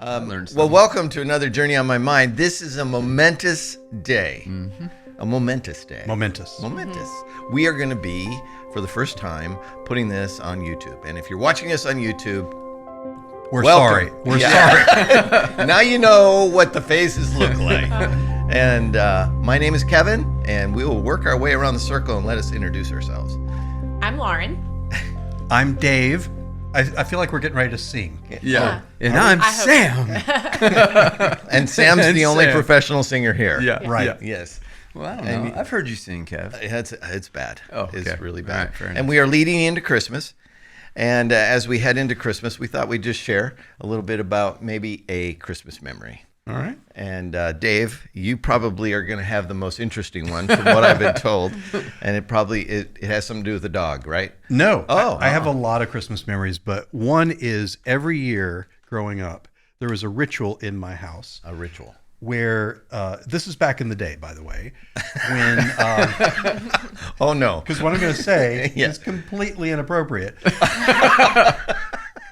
Well, welcome to another Journey on My Mind. This is a momentous day. Mm-hmm. A momentous day. Momentous. We are going to be, for the first time, putting this on YouTube. And if you're watching us on YouTube, We're welcome. sorry. We're sorry. Now you know what the faces look like. And my name is Kevin, and we will work our way around the circle and let us introduce ourselves. I'm Lauren. I'm Dave. I feel like we're getting ready to sing. Yeah. And I'm Sam. And Sam's the only professional singer here. Yeah. Right. Yeah. Yes. Well, I don't know. I've heard you sing, Kev. It's bad. Oh, okay. It's really All bad. right, fair enough. And we are leading into Christmas. And as we head into Christmas, we thought we'd just share a little bit about maybe a Christmas memory. All right. And Dave, you probably are going to have the most interesting one from what I've been told. And it has something to do with the dog, right? No. Oh, I have a lot of Christmas memories, but one is every year growing up, there was a ritual in my house. A ritual. Where, this is back in the day, by the way, when... Oh, no. Because what I'm going to say Yeah. is completely inappropriate.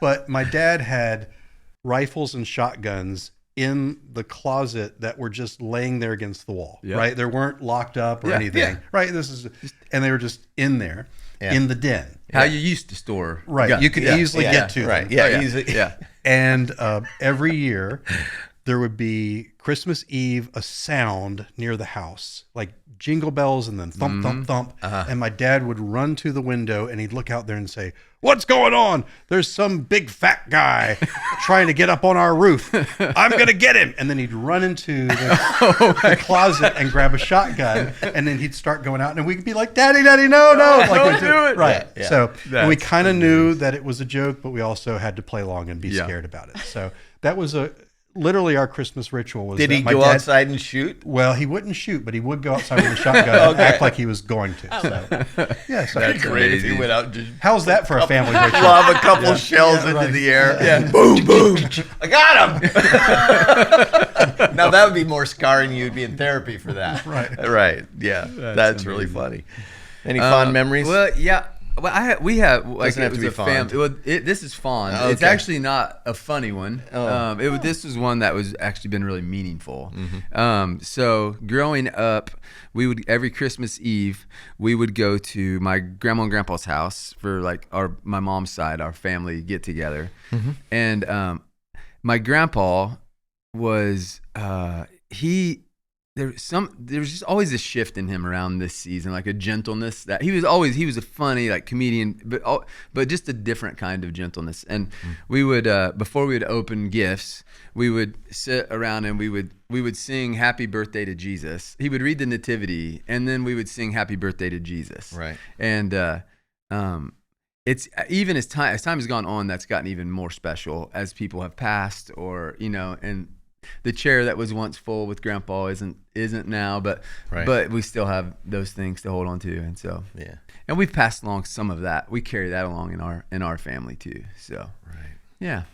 But my dad had rifles and shotguns in the closet that were just laying there against the wall, right? They weren't locked up or anything, right? And they were just in there, in the den. How you used to store. Right. guns. You could easily get to them. Right. Yeah. yeah. Easy. Yeah. And every year there would be Christmas Eve a sound near the house, like jingle bells and then thump, thump, thump. And my dad would run to the window and he'd look out there and say, "What's going on? There's some big fat guy trying to get up on our roof. I'm going to get him." And then he'd run into the closet and grab a shotgun. And then he'd start going out and we'd be like, "Daddy, Daddy, no, no." Like Don't do it. Right. Yeah. So we That's kind of knew that it was a joke, but we also had to play along and be scared about it. So that was literally our Christmas ritual. Was Did that he my go dad, outside and shoot? Well, he wouldn't shoot, but he would go outside with a shotgun and act like he was going to. So, yeah, so That's Great if crazy. he went out and just how's that for a family ritual? lob a couple shells into right. the air. Yeah. Boom, boom. I got him. Now that would be more scarring. You'd be in therapy for that. Right. Yeah. That's really funny. Any fond memories? Well, yeah. Well, we have like Doesn't have it to was be a fond. Well, this is fond. Okay. It's actually not a funny one. Oh. This was one that was actually been really meaningful. So growing up, we would every Christmas Eve we would go to my grandma and grandpa's house for like my mom's side, our family get together, and my grandpa was there was just always a shift in him around this season, like a gentleness that he was a funny like comedian, but just a different kind of gentleness. And we would before we would open gifts, we would sit around and we would sing Happy Birthday to Jesus. He would read the Nativity and then we would sing Happy Birthday to Jesus. Right. And it's even as time has gone on, that's gotten even more special as people have passed, or and the chair that was once full with Grandpa isn't now, but we still have those things to hold on to, and so and we've passed along some of that. We carry that along in our family too. So that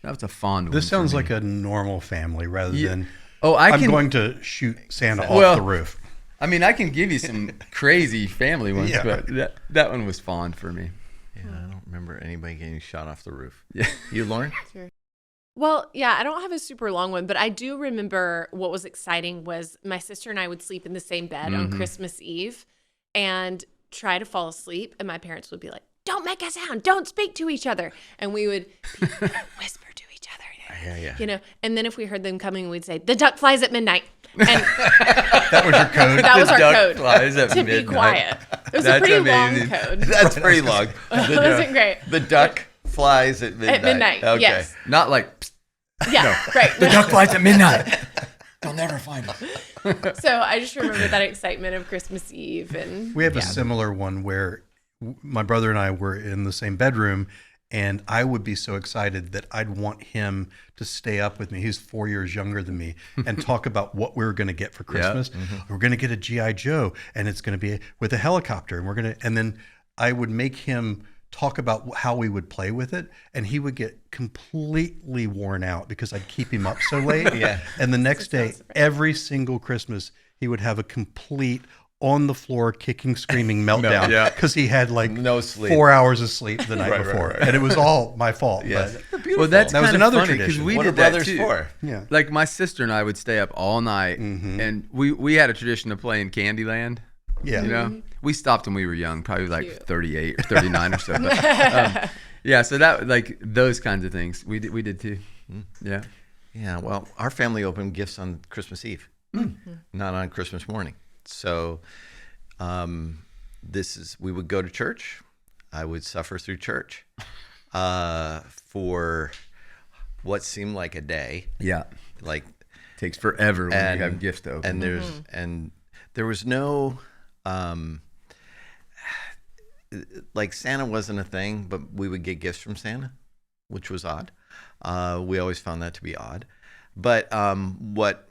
was a fond one. This sounds for me. like a normal family rather than I'm going to shoot Santa off the roof. I mean, I can give you some crazy family ones, Yeah. but that one was fond for me. Yeah, I don't remember anybody getting shot off the roof. Yeah. You, Lauren? Well, yeah, I don't have a super long one, but I do remember what was exciting was my sister and I would sleep in the same bed on Christmas Eve and try to fall asleep. And my parents would be like, "Don't make a sound. Don't speak to each other." And we would whisper to each other. Yeah. And then if we heard them coming, we'd say, "The duck flies at midnight." And That was your code. that was our duck code flies at to be midnight. quiet. It was That's a pretty amazing. long code. That's pretty long. It wasn't great. The duck flies at midnight. At midnight, Okay. yes. Not like Yeah, right. the duck flies at midnight. They'll never find us. So I just remember that excitement of Christmas Eve. And We have a similar one where my brother and I were in the same bedroom, and I would be so excited that I'd want him to stay up with me. He's 4 years younger than me, and talk about what we were going to get for Christmas. We're going to get a G.I. Joe, and it's going to be with a helicopter, and then I would make him talk about how we would play with it, and he would get completely worn out because I'd keep him up so late. And the next day, every single Christmas, he would have a complete on the floor, kicking, screaming, meltdown Yeah. because he had like No sleep. 4 hours of sleep the night before, right. and it was all my fault. Yes. But, Well, that's That was kind of another funny because tradition. we What did are that brothers too. for? yeah. Like my sister and I would stay up all night, and we had a tradition of playing Candyland. Yeah. You know, we stopped when we were young, probably like Cute. 38 or 39 or so. But, yeah, so that like those kinds of things we did too. Yeah. Yeah, well, our family opened gifts on Christmas Eve, not on Christmas morning. So we would go to church. I would suffer through church for what seemed like a day. Yeah. Like, Takes forever when you have gifts to open. and there was no like Santa wasn't a thing, but we would get gifts from Santa, which was odd. We always found that to be odd. But what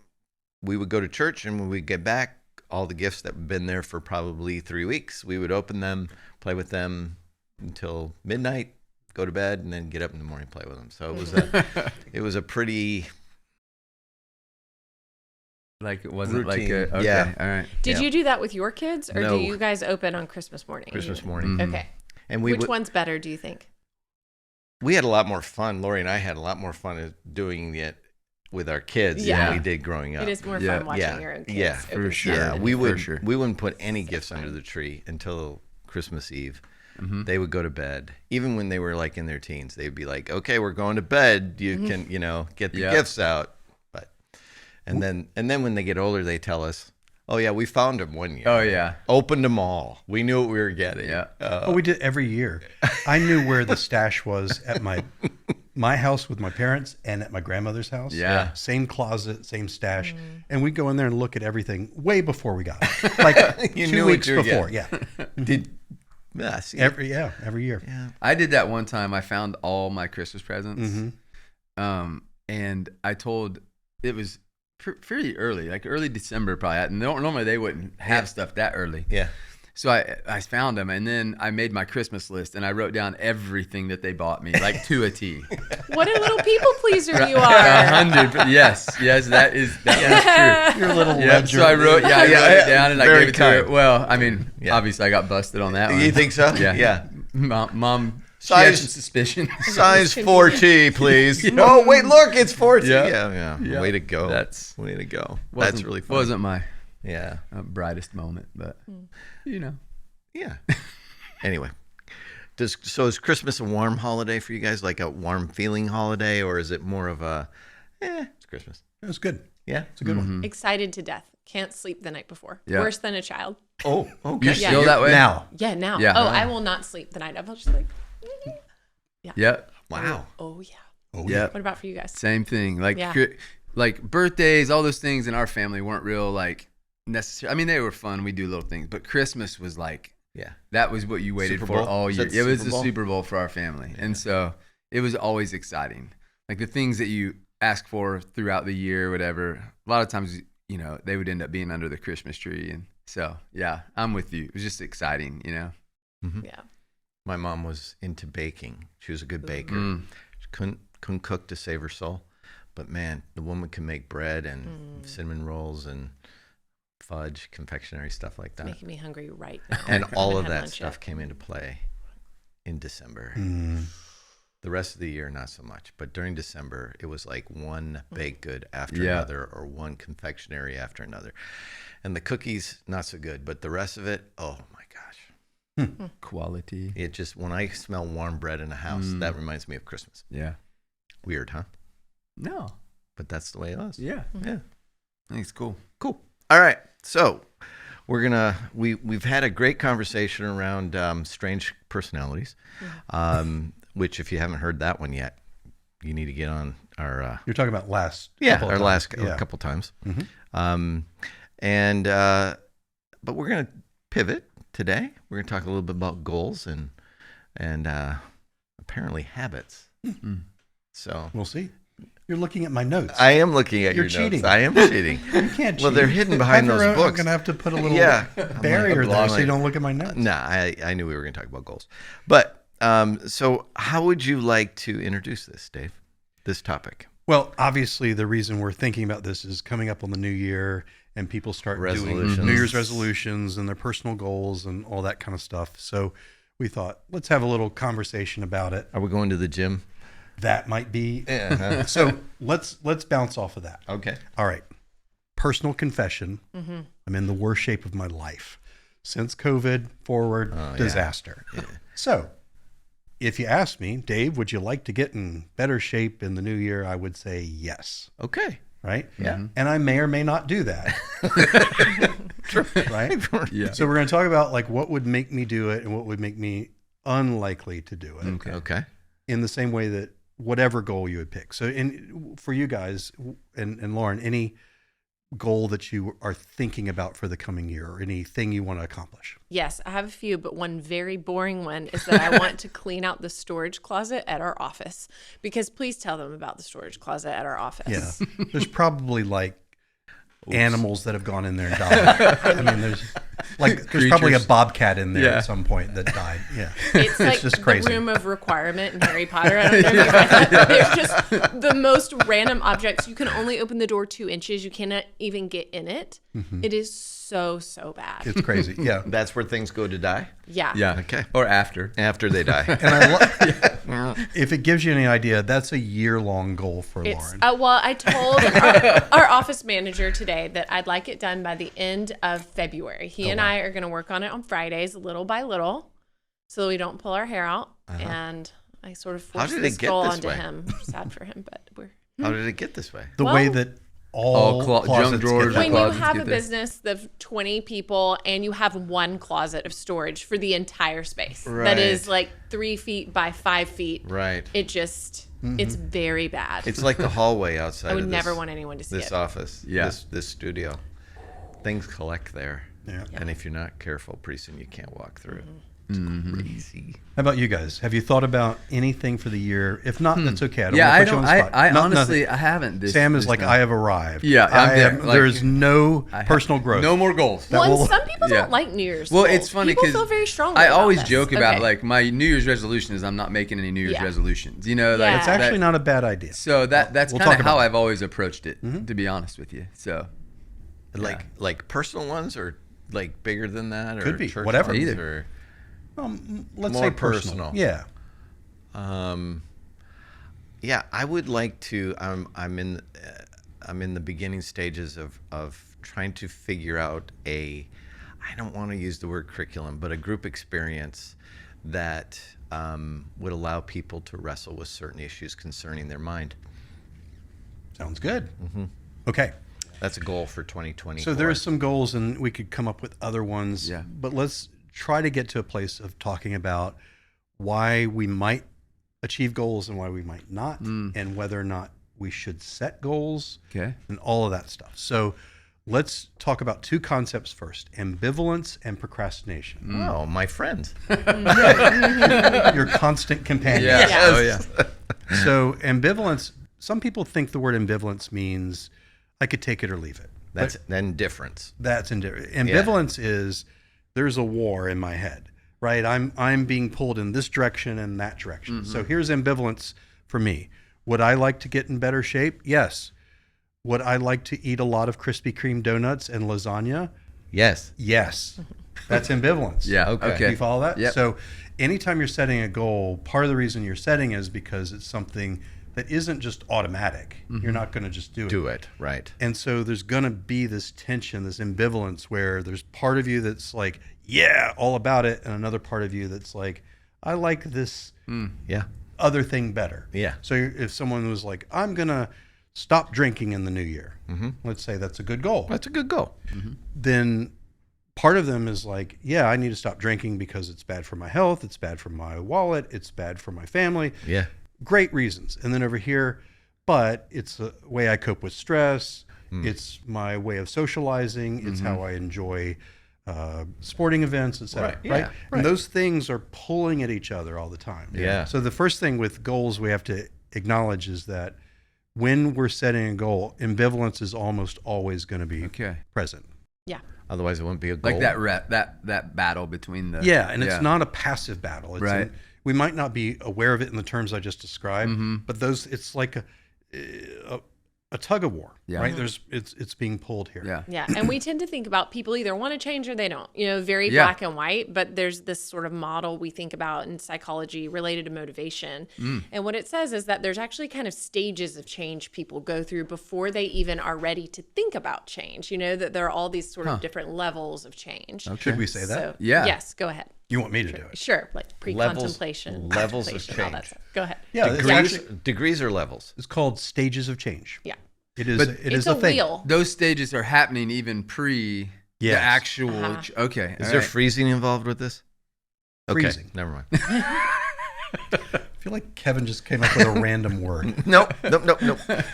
we would go to church, and when we get back, all the gifts that had been there for probably 3 weeks, we would open them, play with them until midnight, go to bed, and then get up in the morning and play with them. So it was a pretty Like it wasn't like routine. a, okay, Yeah. all right. Did Yeah. you do that with your kids, or No. do you guys open on Christmas morning? Christmas morning. Okay. And we Which would, one's better, do you think? we had a lot more fun. Lori and I had a lot more fun doing it with our kids Yeah. than we did growing up. It is more Yeah. fun watching Yeah. your own kids. Yeah, open for sure. Yeah, stuff. we For sure. we wouldn't put any gifts under the tree until Christmas Eve. They would go to bed. Even when they were like in their teens, they'd be like, "Okay, we're going to bed. You can, get the Yeah. gifts out." But and then when they get older, they tell us, "Oh yeah, we found them one year. Oh yeah. Opened them all. We knew what we were getting." Yeah. Oh, we did every year. I knew where the stash was at my house with my parents and at my grandmother's house. Yeah. Same closet, same stash. And we'd go in there and look at everything way before we got it. Like You 2 knew what weeks you were before. getting. Yeah. Did see, Every year. yeah. I did that one time. I found all my Christmas presents. And I told it was pretty early, like early December probably. Normally they wouldn't have stuff that early. Yeah. So I found them, and then I made my Christmas list, and I wrote down everything that they bought me, like to a T. What a little people pleaser you 100. Yes, that is true. Your little Yeah, ledger. so I wrote it down, and I Very gave it to kind. her. Well, I mean, Yeah. obviously I got busted on that one. You think so? Yeah. Yeah. Mom she had Size- some suspicion. Size 4T, please. Oh, wait, look, it's 4T. Yeah. Yeah. Way to go. That's- way to go. That's Wasn't- really fun. Wasn't my Yeah. brightest moment, but Yeah. Anyway, is Christmas a warm holiday for you guys? Like a warm feeling holiday, or is it more of a, it's Christmas? It was good. Yeah. It's a good one. Excited to death. Can't sleep the night before. Yeah. Worse than a child. Oh, okay. You feel that way? Now. Yeah, now. Yeah. Oh, I will not sleep the night of. I'll just like, Yep. Wow. oh yeah. Oh, Yep. What about for you guys? Same thing. Like Yeah. like birthdays, all those things in our family weren't real like necessary. I mean, they were fun. We do little things, but Christmas was like Yeah. that was what you waited Super for Bowl? all Was year. that It was Super the Bowl? Super Bowl for our family, and so it was always exciting. Like the things that you ask for throughout the year, whatever. A lot of times, they would end up being under the Christmas tree, and so yeah, I'm with you. It was just exciting, Yeah. My mom was into baking. She was a good baker. Mm. She couldn't cook to save her soul, but man, the woman can make bread and cinnamon rolls and fudge, confectionery stuff like that. Making me hungry right now. And I all haven't of had that lunch stuff yet. came into play in December. Mm. The rest of the year, not so much. But during December, it was like one baked good after Yeah. another, or one confectionery after another. And the cookies, not so good. But the rest of it, oh my gosh. Quality. It just, when I smell warm bread in a house, that reminds me of Christmas. Yeah. Weird, huh? No. But that's the way it was. Yeah. Yeah. I think it's cool. Cool. All right. So we've had a great conversation around strange personalities, which if you haven't heard that one yet, you need to get on our You're talking about last. yeah couple of our times. last Yeah. couple times. Mhm. But we're gonna pivot today. We're gonna talk a little bit about goals and apparently habits. So We'll see. You're looking at my notes. I am looking at You're your cheating. notes. I am cheating. You can't Well, cheat. they're hidden behind Have your those own- books. I'm going to have to put a little Yeah. barrier I'm there like- so you don't look at my notes. Nah, I knew we were going to talk about goals. But so how would you like to introduce this, Dave? This topic? Well, obviously, the reason we're thinking about this is coming up on the new year, and people start doing Resolutions. New Year's resolutions and their personal goals and all that kind of stuff. So we thought, let's have a little conversation about it. Are we going to the gym? That might be. Yeah. So let's bounce off of that. Okay. All right. Personal confession. I'm in the worst shape of my life. Since COVID forward, disaster. Yeah. So if you ask me, Dave, would you like to get in better shape in the new year? I would say yes. Okay. Right? Yeah. And I may or may not do that. Right? Yeah. So we're going to talk about like what would make me do it and what would make me unlikely to do it. Okay. In the same way that whatever goal you would pick. So for you guys and Lauren, any goal that you are thinking about for the coming year or anything you want to accomplish? Yes, I have a few, but one very boring one is that I want to clean out the storage closet at our office, because please tell them about the storage closet at our office. Yeah. There's probably like animals that have gone in there and died. I mean, there's probably a bobcat in there at some point that died. Yeah. It's like just the crazy. room of requirement in Harry Potter. I don't know if you guys have that. There's just the most random objects. You can only open the door 2 inches. You cannot even get in it. It is so bad. It's crazy. Yeah. That's where things go to die? Yeah. Yeah. Okay. Or after. After they die. And if it gives you any idea, that's a year-long goal for Lauren. Well, I told our office manager today that I'd like it done by the end of February. He and I are going to work on it on Fridays, little by little, so we don't pull our hair out. And I sort of forced this goal onto him. Sad for him, but we're. How did it get this way? The way that all closets junk drawers. get When that. you closets have get a there. business of 20 people and you have one closet of storage for the entire space Right. that is like 3 feet by 5 feet, Right. it just it's very bad. It's like the hallway outside I would of never want anyone to see this it. office, Yeah. this studio. Things collect there. Yeah. And if you're not careful, pretty soon you can't walk through it. Mm-hmm. It's crazy. How about you guys? Have you thought about anything for the year? If not, that's okay. I don't Yeah, want I to put you on don't. the spot. I Not- honestly, nothing. I haven't. This, Sam is this like, time. I have arrived. Yeah, I'm there, like- there's no I have personal growth. No more goals. That Well, will- and some people Yeah. don't like New Year's. Well, goals. it's funny people because feel very strongly. I about always this. joke about Okay. like my New Year's resolution is I'm not making any New Year's Yeah. resolutions. You know, like Yeah. It's actually not a bad idea. So that's We'll kind talk of how about it. I've always approached it, to be honest with you. So Like personal ones or like bigger than that, or Could be, church whatever. ones, Either. or Let's More say personal. personal. Yeah. yeah, I would like to. I'm in the beginning stages of trying to figure out I don't want to use the word curriculum, but a group experience that would allow people to wrestle with certain issues concerning their mind. Sounds good. Okay. That's a goal for 2020. So there are some goals, and we could come up with other ones. Yeah. But let's try to get to a place of talking about why we might achieve goals and why we might not, and whether or not we should set goals, Okay. and all of that stuff. So let's talk about two concepts first: ambivalence and procrastination. Oh, my friends. Your constant companion. Yeah. Yeah. Oh yeah. So ambivalence. Some people think the word ambivalence means I could take it or leave it. That's then difference. That's indifferent. Ambivalence is there's a war in my head, right? I'm being pulled in this direction and that direction. So here's ambivalence for me. Would I like to get in better shape? Yes. Would I like to eat a lot of Krispy Kreme donuts and lasagna? Yes. Yes. That's ambivalence. Yeah. Okay. Do you follow that? Yep. So anytime you're setting a goal, part of the reason you're setting is because it's something that isn't just automatic. You're not going to just do it. Do it. Right. And so there's going to be this tension, this ambivalence where there's part of you that's like, yeah, all about it. And another part of you that's like, I like this Yeah. other thing better. Yeah. So if someone was like, I'm going to stop drinking in the new year, let's say that's a good goal. That's a good goal. Then part of them is like, yeah, I need to stop drinking because it's bad for my health. It's bad for my wallet. It's bad for my family. Yeah. Great reasons. And then over here, but it's a way I cope with stress. It's my way of socializing. It's how I enjoy sporting events, etc. Right. Yeah, right. And those things are pulling at each other all the time. Yeah. So the first thing with goals we have to acknowledge is that when we're setting a goal, ambivalence is almost always going to be Okay. present. Yeah. Otherwise, it wouldn't be a goal. Like that battle between the Yeah, and it's not a passive battle. It's Right. we might not be aware of it in the terms I just described, but it's like a tug of war, Yeah. right? It's being pulled here. Yeah. Yeah. And we tend to think about people either want to change or they don't, very Yeah. black and white, but there's this sort of model we think about in psychology related to motivation. And what it says is that there's actually kind of stages of change people go through before they even are ready to think about change, that there are all these sort of different levels of change. Okay. Should we say that? So, Yeah. yes, go ahead. You want me to do it? Sure. Like pre-contemplation. levels of contemplation, all that change. stuff. Go ahead. Yeah, it's Degrees, actually- degrees or levels? it's called stages of change. Yeah. It is. But it It's is a thing. wheel. Those stages are happening even pre the Yes. actual. Uh-huh. Okay. Is all there right. freezing involved with this? Okay, Freezing. never mind. I feel like Kevin just came up with a random word. Nope.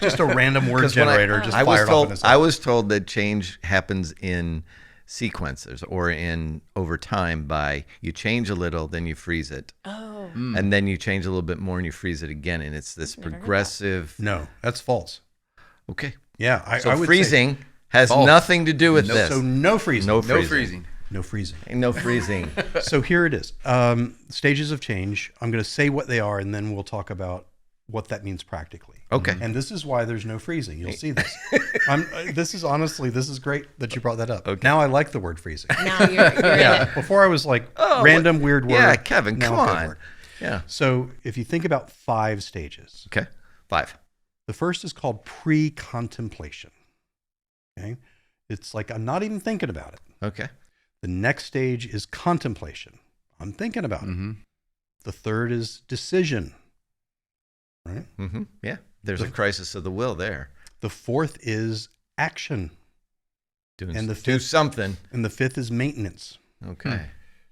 Just a random word 'Cause when generator just I was fired off in told, his I head. was told that change happens in sequences or in over time by you change a little, then you freeze it, Oh. and then you change a little bit more and you freeze it again, and it's this Never heard that. progressive. No, that's false. Okay, Yeah, so I would freezing has False. nothing to do with say, this. so no freezing. No No freezing. freezing. No freezing. Ain't no freezing. So here it is. Stages of change. I'm going to say what they are, and then we'll talk about what that means practically. Okay. And this is why there's no freezing. You'll see this. This is great that you brought that up. Okay. Now I like the word freezing. Now you're in it. Before I was like Oh, random weird word. Yeah, Kevin, Now come it's a good on. word. Yeah. So if you think about 5 stages, Okay. 5. the first is called pre-contemplation. Okay. It's like I'm not even thinking about it. Okay. The next stage is contemplation. I'm thinking about it. Mm-hmm. The third is decision. Right. Mm-hmm. Yeah. There's a crisis of the will there. The fourth is action. Doing And the do fifth- something. And the fifth is maintenance. Okay.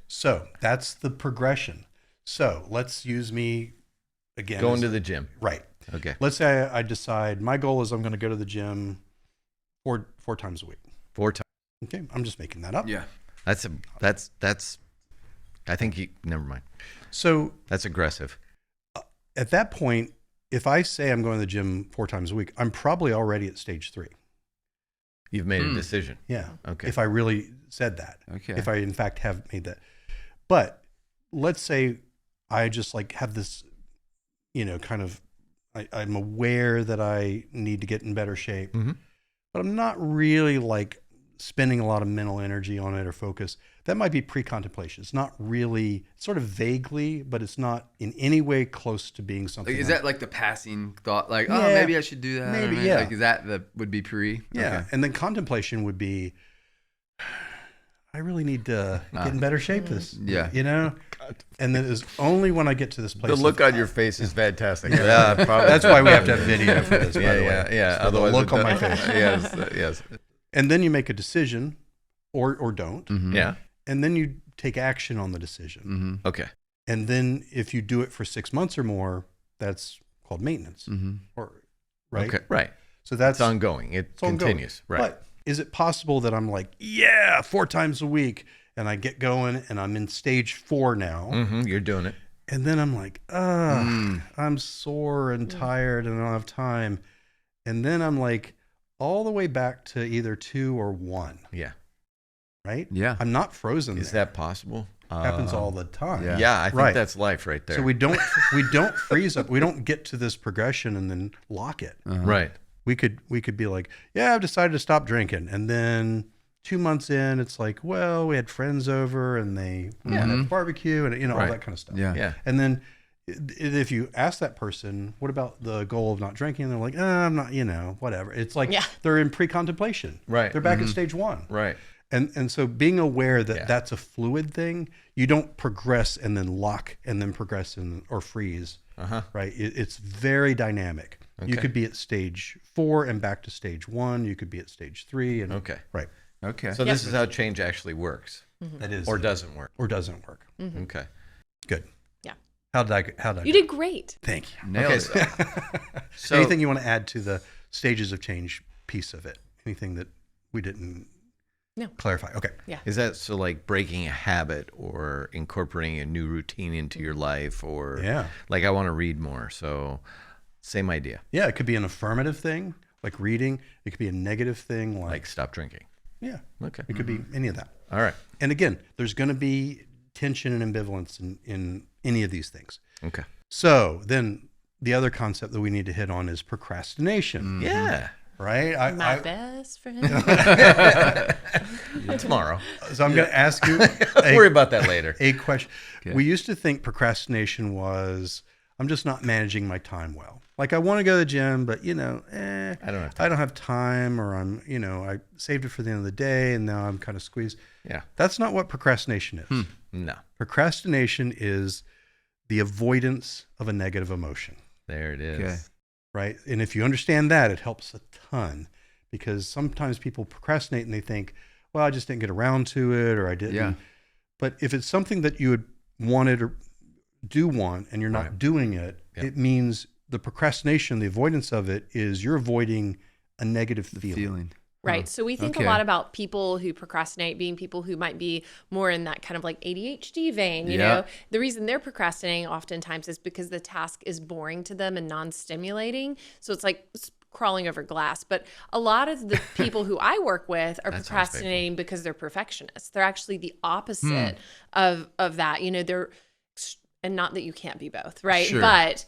So that's the progression. So let's use me again. Going as- to the gym. right. Okay. Let's say I decide my goal is I'm going to go to the gym four times a week. 4 times. Okay. I'm just making that up. Yeah. That's. I think you. Never mind. So That's aggressive. at that point, if I say I'm going to the gym 4 times a week, I'm probably already at stage 3. You've made a decision. Yeah. Okay. If I really said that. Okay. If I in fact have made that. But let's say I just like have this, kind of, I'm aware that I need to get in better shape, Mm-hmm. but I'm not really like spending a lot of mental energy on it or focus. That might be pre-contemplation. It's not really, sort of vaguely, but it's not in any way close to being something. Like, is that like the passing thought? Like, Yeah. oh, maybe I should do that. Maybe, or yeah. Like, is that would be pre? Yeah. Okay. And then contemplation would be, I really need to get in better shape Yeah. And then it's only when I get to this place. The look of- on your face is fantastic. Yeah, probably. That's why we have to have video for this, by Yeah, the way. yeah. For the Otherwise, look it on my does- face. Yes. And then you make a decision or don't. Mhm. Yeah. And then you take action on the decision. Mhm. Okay. And then if you do it for 6 months or more, that's called maintenance. Mhm. Or right. Okay. Right. So that's It's ongoing. It it's ongoing. continues. Right. But is it possible that I'm like, 4 times a week, and I get going and I'm in stage 4 now, Mm-hmm. You're doing it. and then I'm like, I'm sore and tired and I don't have time. And then I'm like all the way back to either 2 or 1, Yeah. right? Yeah. I'm not frozen. Is there. that possible? Happens all the time. yeah. Yeah, I think Right. that's life right there. So we don't freeze up. We don't get to this progression and then lock it. Uh-huh. right. We could be like, I've decided to stop drinking, and then 2 months in, it's like, well, we had friends over and they had a barbecue and all Right. that kind of stuff. Yeah. Yeah. And then if you ask that person, what about the goal of not drinking? They're like, I'm not, whatever. It's like Yeah. they're in pre-contemplation. Right. They're back at stage 1. Right. And so being aware that Yeah. that's a fluid thing, you don't progress and then lock and then progress or freeze. Uh-huh. Right. It's very dynamic. You Okay. could be at stage 4 and back to stage 1. You could be at stage 3 and Okay. right. Okay. So this is how change actually works That is or doesn't work. or doesn't work. Okay. Good. Yeah. How did I You do? did great. Thank you. Nailed Okay. it. So Anything you want to add to the stages of change piece of it? Anything that we didn't No. clarify? Okay. is that so like breaking a habit or incorporating a new routine into your life or Yeah. like I want to read more. So same idea. Yeah, it could be an affirmative thing like reading. It could be a negative thing like Like stop drinking. yeah. Okay. It could be any of that. All right. And again, there's going to be tension and ambivalence in any of these things. Okay. So then the other concept that we need to hit on is procrastination. Yeah. Right? My best friend. Tomorrow. So I'm going to ask you Worry about that later. a question. Okay. We used to think procrastination was, I'm just not managing my time well. Like I want to go to the gym, but I don't have time. or I saved it for the end of the day and now I'm kind of squeezed. Yeah. That's not what procrastination is. No. Procrastination is the avoidance of a negative emotion, There it is. Okay. right? And if you understand that, it helps a ton, because sometimes people procrastinate and they think, well, I just didn't get around to it, or I didn't. Yeah. But if it's something that you had wanted or do want and you're not Right. doing it, Yep. it means the procrastination, the avoidance of it, is you're avoiding a negative feeling. Right. So we think Okay. a lot about people who procrastinate being people who might be more in that kind of like ADHD vein. You know, the reason they're procrastinating oftentimes is because the task is boring to them and non-stimulating. So it's like crawling over glass. But a lot of the people who I work with are That sounds procrastinating because they're perfectionists. They're actually the opposite of that. You know, and not that you can't be both, right? Sure. But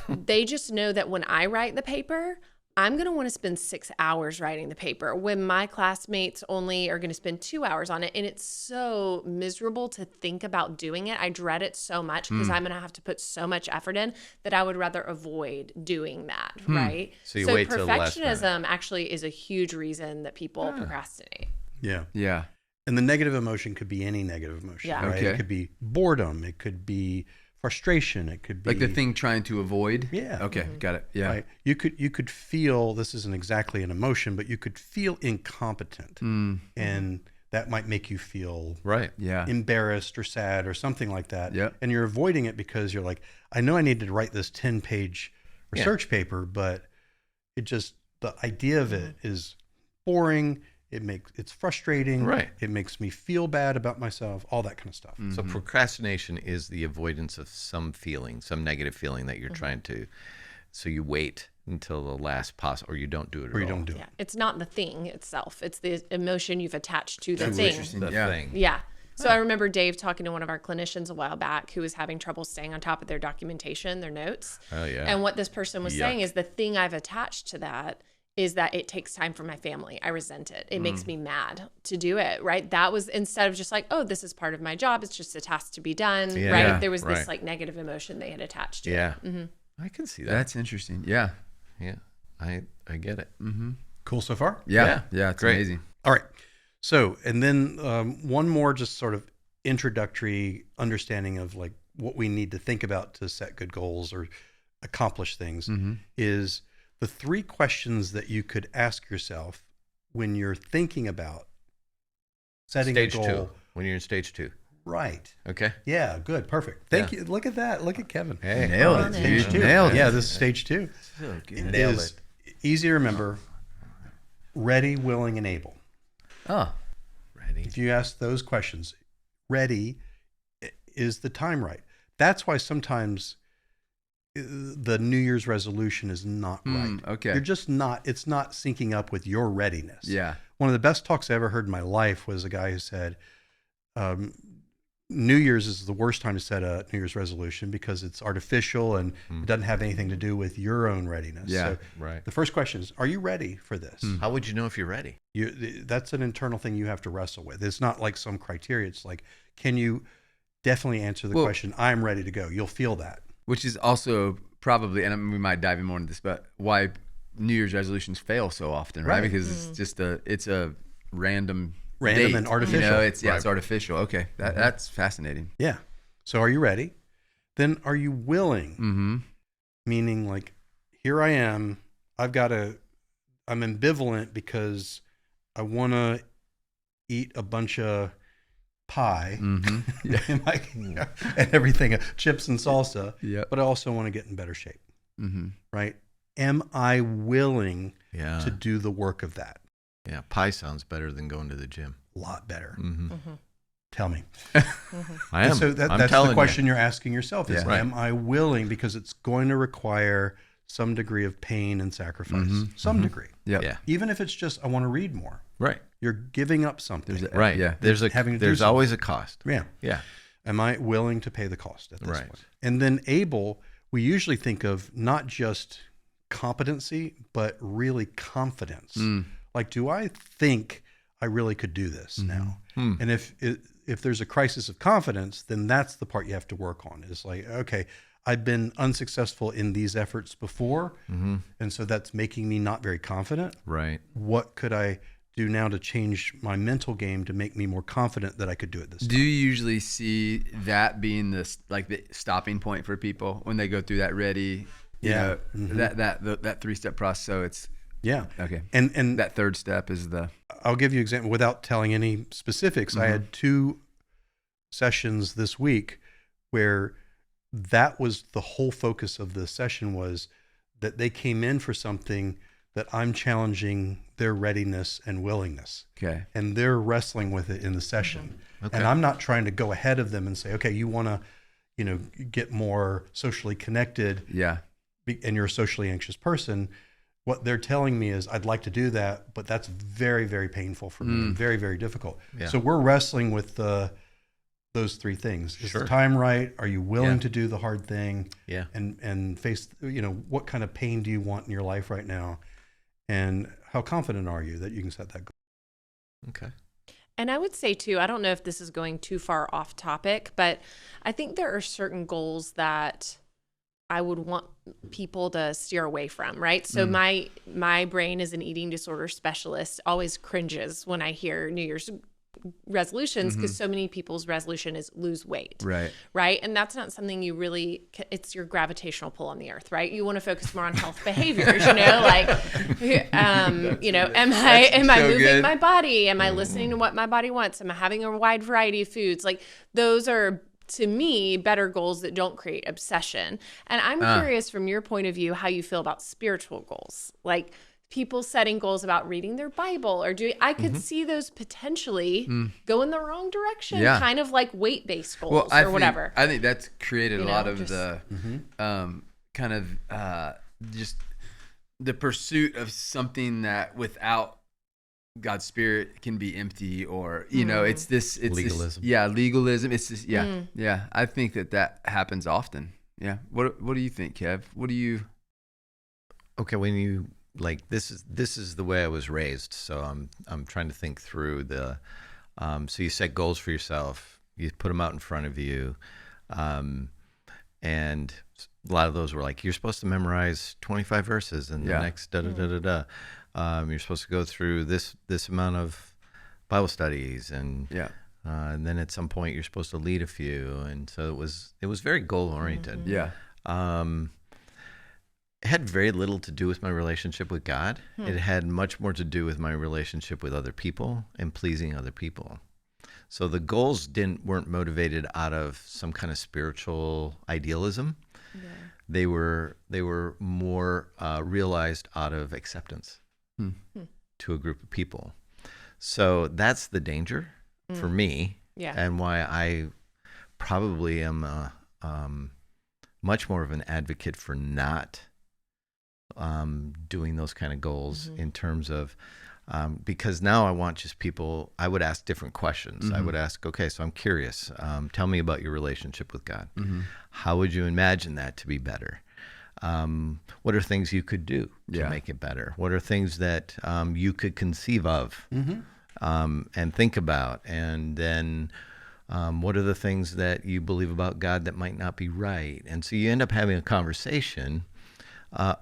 they just know that when I write the paper, I'm going to want to spend 6 hours writing the paper when my classmates only are going to spend 2 hours on it. And it's so miserable to think about doing it. I dread it so much because I'm going to have to put so much effort in that I would rather avoid doing that. Right. So you wait till the last minute. perfectionism actually is a huge reason that people procrastinate. Yeah. Yeah. And the negative emotion could be any negative emotion. Yeah. Right? Okay. It could be boredom. It could be frustration. It could be Like the thing trying to avoid. Yeah. Okay. Got it. Yeah. Right. You could feel, this isn't exactly an emotion, but you could feel incompetent, and that might make you feel Right. Yeah. embarrassed or sad or something like that. Yep. And you're avoiding it because you're like, I know I need to write this 10-page research paper, but the idea of it is boring. It's frustrating. Right. It makes me feel bad about myself, all that kind of stuff. So procrastination is the avoidance of some feeling, some negative feeling that you're trying to. So you wait until the last or you don't do it at all. Or you don't do Yeah. it. It's not the thing itself. It's the emotion you've attached to the That's thing. interesting. The Yeah. thing. Yeah. So I remember Dave talking to one of our clinicians a while back who was having trouble staying on top of their documentation, their notes. Oh, yeah. And what this person was saying Yuck. is the thing I've attached to that is that it takes time for my family. I resent it. It makes me mad to do it, right? That was instead of just like, oh, this is part of my job. It's just a task to be done, Yeah. right? Yeah, There was this right. like negative emotion they had attached to Yeah. it. I can see that. That's interesting. Yeah. Yeah. I get it. Cool so far? Yeah. Yeah. It's Great. amazing. All right. So, and then one more just sort of introductory understanding of like what we need to think about to set good goals or accomplish things is the 3 questions that you could ask yourself when you're thinking about setting Stage a goal. 2. When you're in stage 2. Right. Okay. Yeah, good. Perfect. Thank you. Look at that. Look at Kevin. Hey. Nailed on it, it. dude. Stage 2. Nailed it. Yeah, this is stage 2. So good. It Nailed is easy to remember. Ready, willing, and able. Oh. Ready. If you ask those questions, ready, is the time right? That's why sometimes the New Year's resolution is not right. Okay. You're just not, it's not syncing up with your readiness. Yeah. One of the best talks I ever heard in my life was a guy who said, New Year's is the worst time to set a New Year's resolution because it's artificial and it doesn't have anything to do with your own readiness. Yeah. So Right. the first question is, are you ready for this? How would you know if you're ready? That's an internal thing you have to wrestle with. It's not like some criteria. It's like, can you definitely answer the question, I'm ready to go? You'll feel that. Which is also probably, and we might dive in more into this, but why New Year's resolutions fail so often, right? Right. Because it's just it's a random Random date, and artificial. You know, it's Right. it's artificial. Okay, that's fascinating. Yeah. So are you ready? Then are you willing? Mm-hmm. Meaning like, here I am. I'm ambivalent because I want to eat a bunch of pie Mm-hmm. and everything, chips and salsa, Yep. but I also want to get in better shape, Mm-hmm. right? Am I willing Yeah. to do the work of that? Yeah. Pie sounds better than going to the gym. A lot better. Mm-hmm. Tell me. I am. And so I'm that's telling the question you're asking yourself is, Yeah. Right. am I willing? Because it's going to require some degree of pain and sacrifice, some degree. Yep. Yeah. Even if it's just, I want to read more. Right. You're giving up something. There's a- Right. Yeah. There's Having to do there's something. always a cost. Yeah. Yeah. Am I willing to pay the cost at this Right. point? And then able, we usually think of not just competency, but really confidence. Like, do I think I really could do this now? And if there's a crisis of confidence, then that's the part you have to work on. Is like, okay, I've been unsuccessful in these efforts before, and so that's making me not very confident. Right. What could I do now to change my mental game to make me more confident that I could do it this time? Do you usually see that being the stopping point for people when they go through that that 3-step process? So it's okay. And that third step is I'll give you an example without telling any specifics. I had 2 sessions this week where that was the whole focus of the session, was that they came in for something that I'm challenging their readiness and willingness. Okay. And they're wrestling with it in the session. Okay. And I'm not trying to go ahead of them and say, okay, you want to, get more socially connected. Yeah. And you're a socially anxious person. What they're telling me is, I'd like to do that, but that's very, very painful for me and very, very difficult. Yeah. So we're wrestling with those 3 things. Is the time right? Are you willing to do the hard thing? Yeah. And face, what kind of pain do you want in your life right now? And how confident are you that you can set that goal? Okay. And I would say too, I don't know if this is going too far off topic, but I think there are certain goals that I would want people to steer away from, right? So my brain as an eating disorder specialist always cringes when I hear New Year's resolutions, because so many people's resolution is lose weight, right? And that's not something you really, it's your gravitational pull on the earth, right? You want to focus more on health behaviors, like am I moving my body? Am I listening to what my body wants? Am I having a wide variety of foods? Like, those are, to me, better goals that don't create obsession. And I'm curious, from your point of view, how you feel about spiritual goals, like people setting goals about reading their Bible or I could see those potentially go in the wrong direction, kind of like weight-based goals whatever. I think that's created a lot of the kind of just the pursuit of something that without God's Spirit can be empty, or it's legalism. Legalism. It's just I think that happens often. Yeah. What do you think, Kev? What do you? Okay, when you this is the way I was raised, so I'm trying to think through the. So you set goals for yourself. You put them out in front of you, and a lot of those were like, you're supposed to memorize 25 verses and the next da da da da da. You're supposed to go through this amount of Bible studies, and then at some point you're supposed to lead a few, and so it was very goal oriented. It had very little to do with my relationship with God. It had much more to do with my relationship with other people and pleasing other people. So the goals weren't motivated out of some kind of spiritual idealism. They were more realized out of acceptance to a group of people. So that's the danger for me, and why I probably am much more of an advocate for not doing those kind of goals in terms of because now I want just people. I would ask different questions. I would ask, okay, so I'm curious. Tell me about your relationship with God. How would you imagine that to be better? What are things you could do to make it better? What are things that you could conceive of and think about? And then what are the things that you believe about God that might not be right? And so you end up having a conversation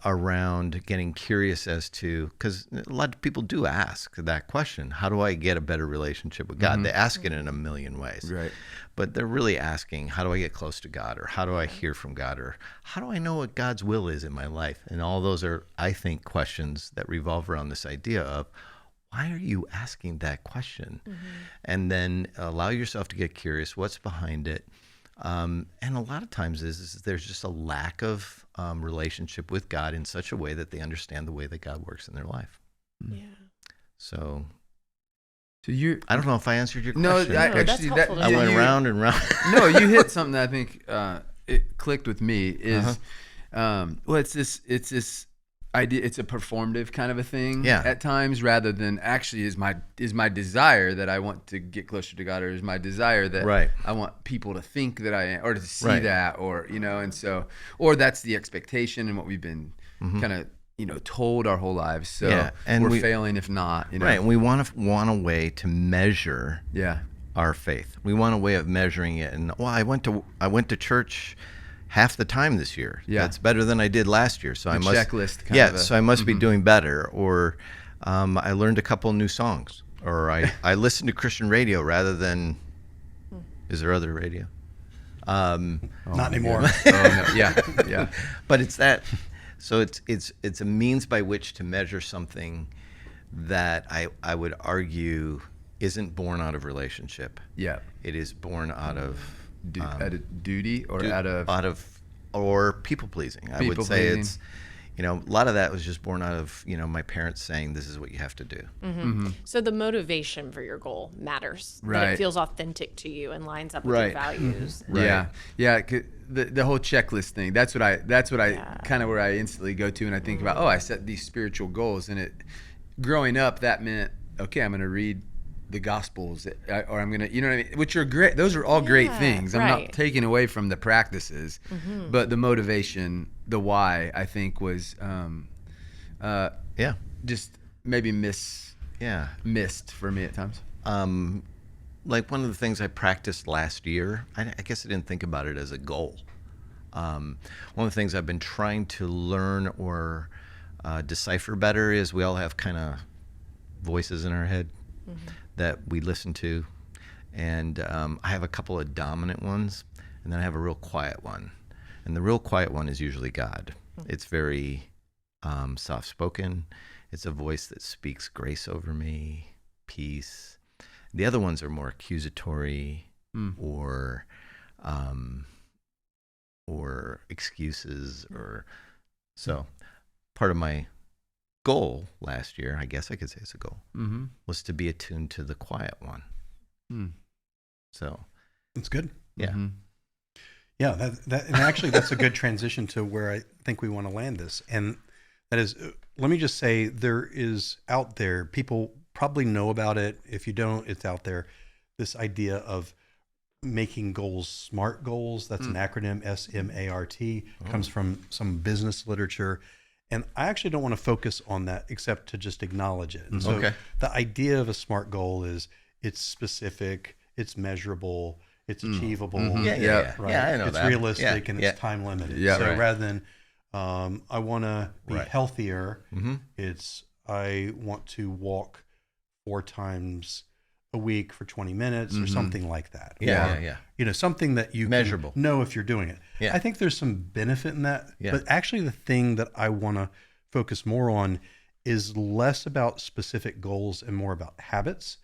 around getting curious as to, because a lot of people do ask that question, how do I get a better relationship with God? They ask it in a million ways, but they're really asking, how do I get close to God, or how do I hear from God, or how do I know what God's will is in my life? And all those are, I think, questions that revolve around this idea of, why are you asking that question? And then allow yourself to get curious, what's behind it? And a lot of times there's just a lack of relationship with God in such a way that they understand the way that God works in their life. So you, I don't know if I answered your no, question. Actually, I went round and round. No, you hit something that I think it clicked with me is, well, it's this it's a performative kind of a thing Yeah. at times, rather than actually is my desire that I want to get closer to God, or is my desire that Right. I want people to think that I am, or to see Right. that, or and so, or that's the expectation and what we've been kind of told our whole lives. So Yeah, and we're we- failing if not. Right. And we want a way to measure Yeah. our faith. We want a way of measuring it. And I went to church half the time this year. Yeah. That's better than I did last year. So I must checklist kind of a- so I must be doing better. Or I learned a couple new songs. Or I listened to Christian radio rather than. Is there other radio? Not anymore. Oh, no. Yeah. But it's that. So it's a means by which to measure something that I would argue isn't born out of relationship. Yeah. It is born out of Out of duty, or out of or people pleasing. I would say People-pleasing. it's a lot of that was just born out of my parents saying this is what you have to do. So the motivation for your goal matters. That Right. it feels authentic to you and lines up with Right. your values. Yeah, yeah. 'Cause the whole checklist thing. That's what I kind of where I instantly go to, and I think about, I set these spiritual goals, and growing up that meant, okay, I'm going to read the Gospels, or I'm going to, you know what I mean? Which are great. Those are all great Yeah, things. I'm right. not taking away from the practices, but the motivation, the why, I think was, Yeah. just maybe Yeah. missed for me at times. Like one of the things I practiced last year, I guess I didn't think about it as a goal. One of the things I've been trying to learn or decipher better is we all have kind of voices in our head that we listen to. And I have a couple of dominant ones, and then I have a real quiet one. And the real quiet one is usually God. It's very soft-spoken. It's a voice that speaks grace over me, peace. The other ones are more accusatory or excuses. So part of my goal last year, I guess I could say it's a goal, was to be attuned to the quiet one. So That's good. yeah. Yeah, and actually that's a good transition to where I think we want to land this. And that is, let me just say, there is out there, people probably know about it. If you don't, it's out there. This idea of making goals SMART goals. That's an acronym, SMART, comes from some business literature. And I actually don't want to focus on that except to just acknowledge it. And so Okay. the idea of a SMART goal is it's specific, it's measurable, it's achievable. Yeah. Right. Yeah, I know it's that. realistic Yeah, and yeah. it's time limited. Yeah, so right. rather than I want to be Right. healthier, it's I want to walk 4 times a week for 20 minutes or something like that. Yeah, Or, yeah. something that you Measurable. can know if you're doing it. Yeah. I think there's some benefit in that. Yeah. But actually the thing that I want to focus more on is less about specific goals and more about habits.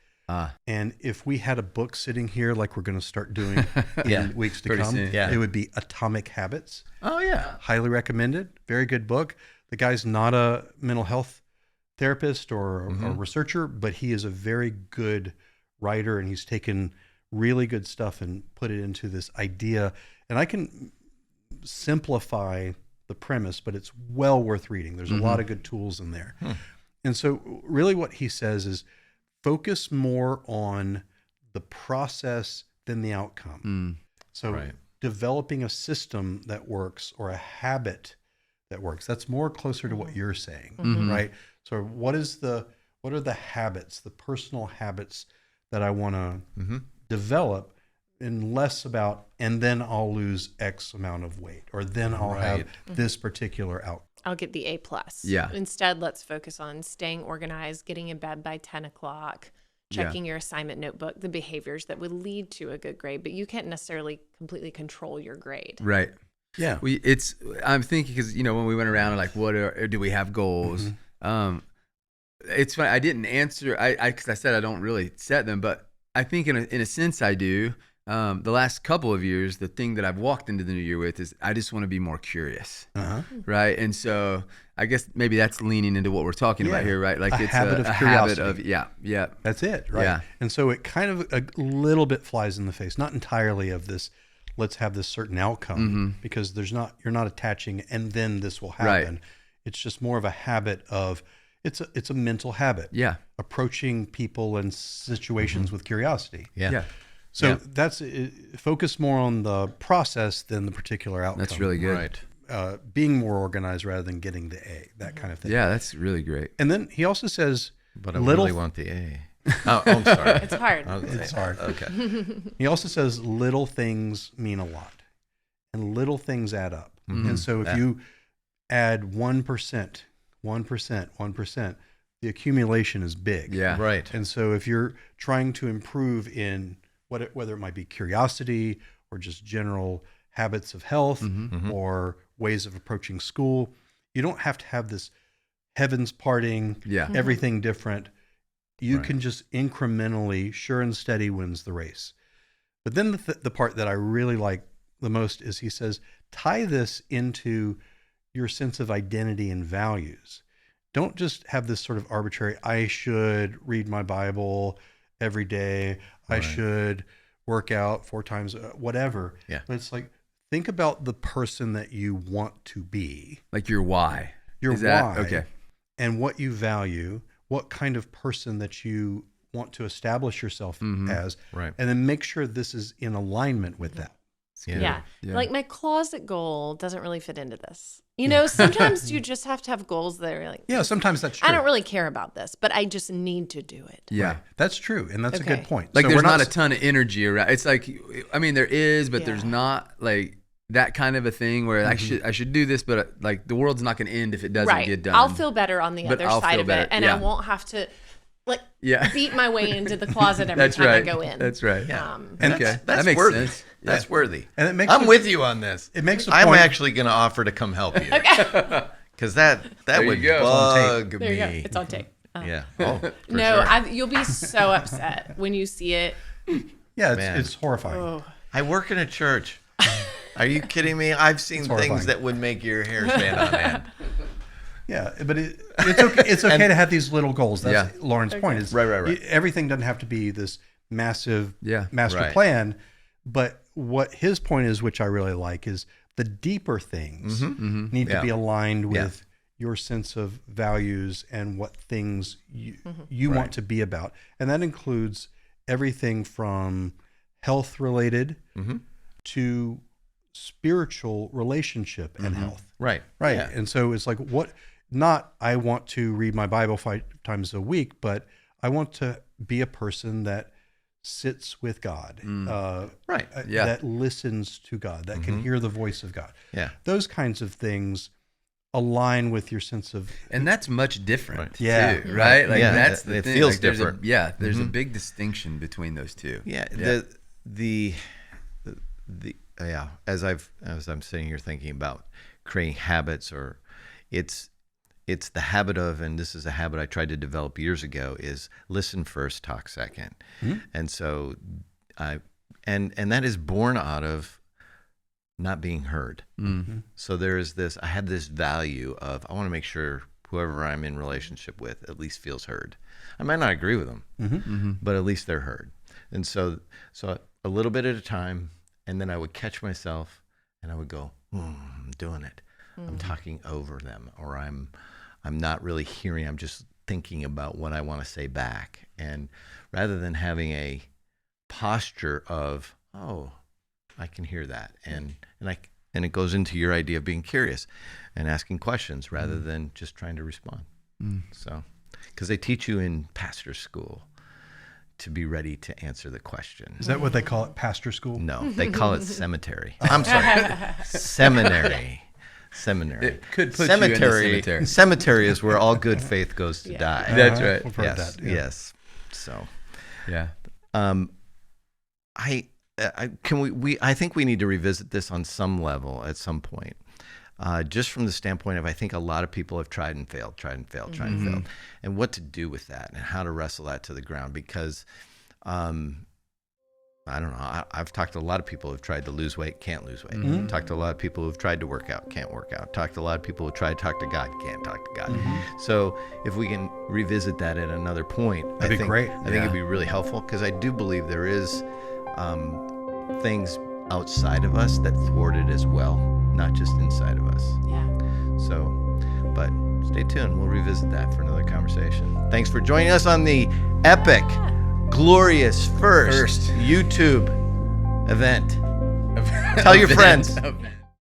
And if we had a book sitting here like we're going to start doing in weeks to Pretty come, soon. Yeah. it would be Atomic Habits. Oh yeah. Highly recommended. Very good book. The guy's not a mental health therapist or a researcher, but he is a very good writer, and he's taken really good stuff and put it into this idea. And I can simplify the premise, but it's well worth reading. There's a lot of good tools in there. And so really what he says is focus more on the process than the outcome. So Right. developing a system that works or a habit that works, that's more closer to what you're saying, right? So what are the habits, the personal habits that I want to develop, and less about, and then I'll lose X amount of weight, or then I'll have Right. this particular outcome. I'll get the A+. Yeah. Instead, let's focus on staying organized, getting in bed by 10 o'clock, checking your assignment notebook, the behaviors that would lead to a good grade. But you can't necessarily completely control your grade. Right. Yeah. I'm thinking, because when we went around and like, do we have goals? It's funny, I didn't answer. Because I said I don't really set them, but I think in a sense I do. The last couple of years, the thing that I've walked into the new year with is I just want to be more curious, right? And so I guess maybe that's leaning into what we're talking about here, right? Like A it's habit a of habit curiosity. of yeah. That's it, right? Yeah. And so it kind of a little bit flies in the face, not entirely of this, let's have this certain outcome, because you're not attaching and then this will happen. It's just more of a habit of it's a mental habit. Yeah. Approaching people and situations with curiosity. Yeah. So that's focus more on the process than the particular outcome. That's really good. Right. Being more organized rather than getting the A, that kind of thing. Yeah, that's really great. And then he also says, But I really want the A. Oh, I'm sorry. It's hard. it's hard. Okay. He also says little things mean a lot, and little things add up. And so if you add 1%, 1%, the accumulation is big. Yeah. Right. And so if you're trying to improve in whether it might be curiosity or just general habits of health or ways of approaching school, you don't have to have this heavens parting, everything different. You can just incrementally, sure and steady wins the race. But then the part that I really like the most is he says, tie this into your sense of identity and values. Don't just have this sort of arbitrary, I should read my Bible every day. I should work out 4 times, whatever. Yeah. But it's like, think about the person that you want to be. Like your why. Your Is that- why. okay. And what you value, what kind of person that you want to establish yourself as. Right. And then make sure this is in alignment with that. Yeah. Yeah. Like my closet goal doesn't really fit into this. Sometimes you just have to have goals that are like, Yeah, sometimes that's true. I don't really care about this, but I just need to do it. Yeah. Right. That's true. And that's a Okay. good point. Like So there's we're not a ton of energy around. It's like, I mean, there is, but there's Yeah. not like that kind of a thing where I should do this, but like the world's not going to end if it doesn't Right. get done. I'll feel better on the But other I'll side feel of better. it. And Yeah. I won't have to Yeah. beat my way into the closet every That's time right. I go in. That's right. And Okay. That's That makes worthy. sense. That's worthy. And it makes I'm a- with you on this. It makes a I'm point. actually going to offer to come help you. Because that There you would go. It's on bug There you go. me. It's on tape. Yeah. Oh, for No, sure. you'll be so upset when you see it. Yeah, Man. it's horrifying. Oh. I work in a church. Are you kidding me? I've seen horrifying. things that would make your hair stand on end. Yeah, but it's okay. It's okay to have these little goals. That's Lauren's point. Is Right. Everything doesn't have to be this massive master Right. plan. But what his point is, which I really like, is the deeper things need to be aligned with your sense of values and what things you want to be about, and that includes everything from health related to spiritual relationship and health. Right. Right. Yeah. And so it's like, not I want to read my Bible 5 times a week, but I want to be a person that sits with God, Right. that listens to God, that can hear the voice of God. Yeah. Those kinds of things align with your sense of, And that's much different, Right. Yeah. too, right? Like Yeah, that's the it thing. feels Like, there's different. There's a big distinction between those two. Yeah. As I'm sitting here thinking about creating habits, or it's the habit of, and this is a habit I tried to develop years ago, is listen first, talk second. And so and that is born out of not being heard. So I had this value of, I want to make sure whoever I'm in relationship with at least feels heard. I might not agree with them, but at least they're heard. And so a little bit at a time, and then I would catch myself and I would go, I'm doing it. I'm talking over them, or I'm not really hearing. I'm just thinking about what I want to say back. And rather than having a posture of, oh, I can hear that. And it goes into your idea of being curious and asking questions rather than just trying to respond. So, because they teach you in pastor school to be ready to answer the question. is that what they call it, pastor school? No, they call it cemetery. I'm sorry, seminary. Seminary. It could put you in the cemetery. Cemetery is where all good faith goes to die. That's right. We've heard Yes. that. Yeah. Yes. So, Yeah. I think we need to revisit this on some level at some point. Just from the standpoint of, I think a lot of people have tried and failed, and what to do with that and how to wrestle that to the ground. Because, I don't know, I've talked to a lot of people who've tried to lose weight, can't lose weight. Talked to a lot of people who've tried to work out, can't work out. Talked to a lot of people who've tried to talk to God, can't talk to God. So if we can revisit that at another point, That'd be great. I think it'd be really helpful, because I do believe there is things outside of us that thwart it as well, not just inside of us. Yeah. So But stay tuned. We'll revisit that for another conversation. Thanks for joining us on the epic, glorious first YouTube event. Tell your friends. Event.